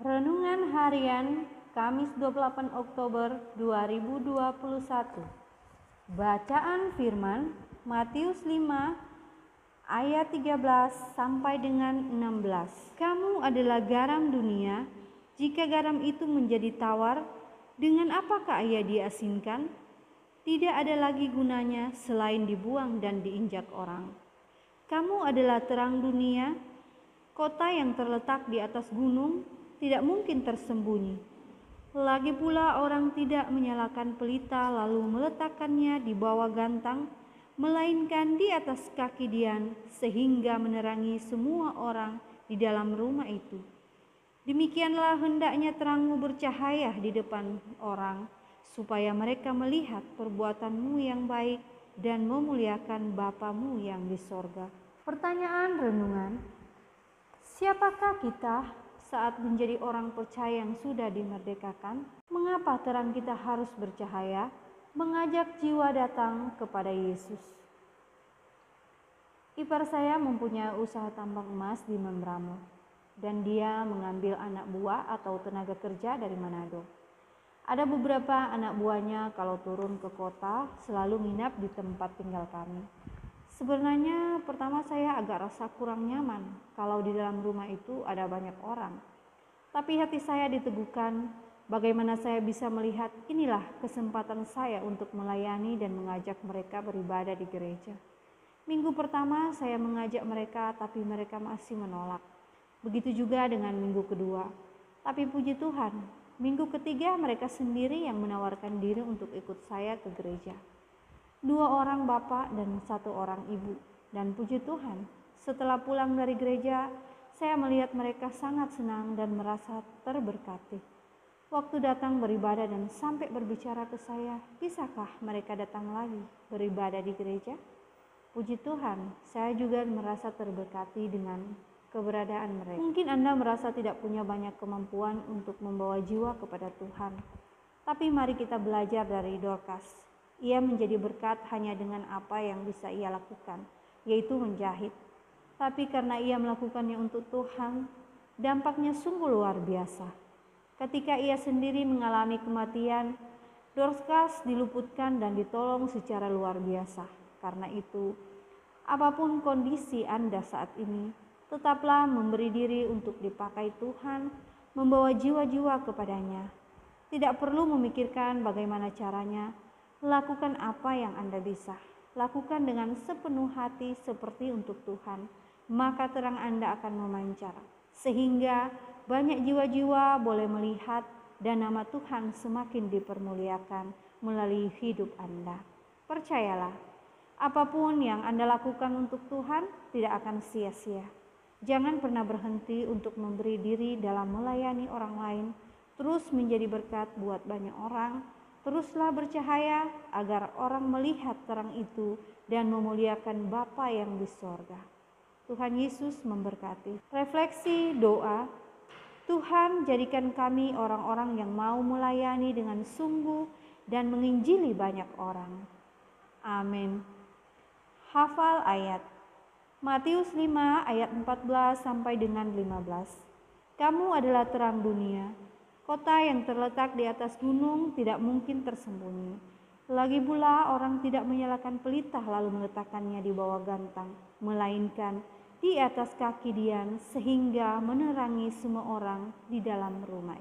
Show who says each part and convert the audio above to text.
Speaker 1: Renungan Harian Kamis 28 Oktober 2021. Bacaan firman Matius 5 ayat 13 sampai dengan 16. Kamu adalah garam dunia. Jika garam itu menjadi tawar, dengan apakah ia diasinkan? Tidak ada lagi gunanya selain dibuang dan diinjak orang. Kamu adalah terang dunia. Kota yang terletak di atas gunung tidak mungkin tersembunyi. Lagi pula orang tidak menyalakan pelita lalu meletakkannya di bawah gantang, melainkan di atas kaki dian sehingga menerangi semua orang di dalam rumah itu. Demikianlah hendaknya terangmu bercahaya di depan orang, supaya mereka melihat perbuatanmu yang baik dan memuliakan Bapamu yang di sorga. Pertanyaan renungan: siapakah kita saat menjadi orang percaya yang sudah dimerdekakan? Mengapa terang kita harus bercahaya? Mengajak jiwa datang kepada Yesus. Ipar saya mempunyai usaha tambang emas di Membramo, dan dia mengambil anak buah atau tenaga kerja dari Manado. Ada beberapa anak buahnya kalau turun ke kota selalu nginap di tempat tinggal kami. Sebenarnya pertama saya agak rasa kurang nyaman kalau di dalam rumah itu ada banyak orang. Tapi hati saya diteguhkan, bagaimana saya bisa melihat inilah kesempatan saya untuk melayani dan mengajak mereka beribadah di gereja. Minggu pertama saya mengajak mereka, tapi mereka masih menolak. Begitu juga dengan minggu kedua. Tapi puji Tuhan, minggu ketiga mereka sendiri yang menawarkan diri untuk ikut saya ke gereja. 2 orang bapak dan 1 orang ibu. Dan puji Tuhan, setelah pulang dari gereja, saya melihat mereka sangat senang dan merasa terberkati. Waktu datang beribadah dan sampai berbicara ke saya, bisakah mereka datang lagi beribadah di gereja? Puji Tuhan, saya juga merasa terberkati dengan keberadaan mereka. Mungkin Anda merasa tidak punya banyak kemampuan untuk membawa jiwa kepada Tuhan. Tapi mari kita belajar dari Dorcas. Ia menjadi berkat hanya dengan apa yang bisa ia lakukan, yaitu menjahit. Tapi karena ia melakukannya untuk Tuhan, dampaknya sungguh luar biasa. Ketika ia sendiri mengalami kematian, Dorcas diluputkan dan ditolong secara luar biasa. Karena itu, apapun kondisi Anda saat ini, tetaplah memberi diri untuk dipakai Tuhan, membawa jiwa-jiwa kepadanya. Tidak perlu memikirkan bagaimana caranya. Lakukan apa yang Anda bisa. Lakukan dengan sepenuh hati seperti untuk Tuhan. Maka terang Anda akan memancar. Sehingga banyak jiwa-jiwa boleh melihat dan nama Tuhan semakin dipermuliakan melalui hidup Anda. Percayalah, apapun yang Anda lakukan untuk Tuhan tidak akan sia-sia. Jangan pernah berhenti untuk memberi diri dalam melayani orang lain. Terus menjadi berkat buat banyak orang. Teruslah bercahaya agar orang melihat terang itu dan memuliakan Bapa yang di sorga. Tuhan Yesus memberkati. Refleksi doa: Tuhan, jadikan kami orang-orang yang mau melayani dengan sungguh dan menginjili banyak orang. Amin. Hafal ayat Matius 5 ayat 14 sampai dengan 15. Kamu adalah terang dunia. Kota yang terletak di atas gunung tidak mungkin tersembunyi. Lagi pula orang tidak menyalakan pelita lalu meletakkannya di bawah gantang, melainkan di atas kaki dian sehingga menerangi semua orang di dalam rumah.